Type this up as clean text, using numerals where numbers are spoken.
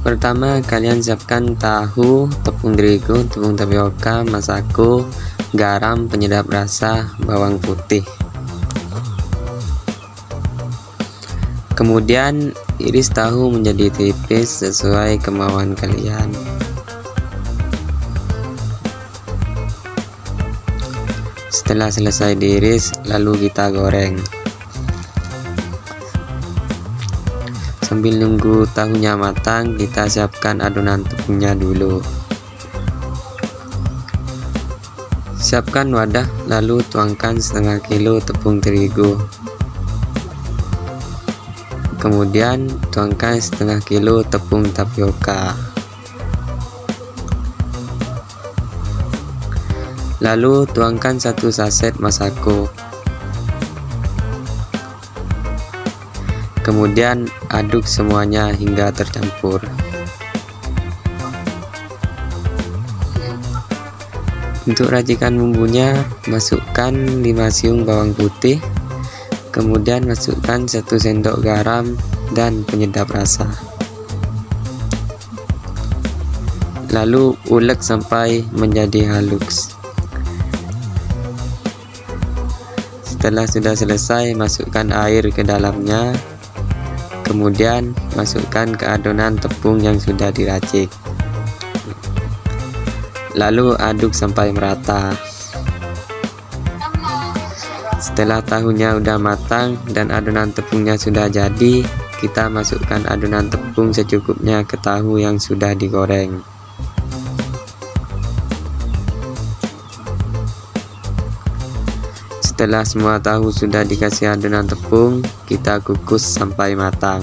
Pertama, kalian siapkan tahu, tepung terigu, tepung tapioka, masako, garam, penyedap rasa, bawang putih. Kemudian iris tahu menjadi tipis sesuai kemauan kalian. Setelah selesai diiris, lalu kita goreng. Sambil nunggu tahunya matang, kita siapkan adonan tepungnya dulu. Siapkan wadah, lalu tuangkan setengah kilo tepung terigu. Kemudian tuangkan setengah kilo tepung tapioka. Lalu tuangkan 1 saset masako. Kemudian aduk semuanya hingga tercampur. Untuk racikan bumbunya, masukkan 5 siung bawang putih, kemudian masukkan 1 sendok garam dan penyedap rasa. Lalu ulek sampai menjadi halus. Setelah sudah selesai, masukkan air ke dalamnya. Kemudian masukkan ke adonan tepung yang sudah diracik. Lalu aduk sampai merata. Setelah tahunya udah matang dan adonan tepungnya sudah jadi, kita masukkan adonan tepung secukupnya ke tahu yang sudah digoreng. Setelah semua tahu sudah dikasih adonan tepung, kita kukus sampai matang.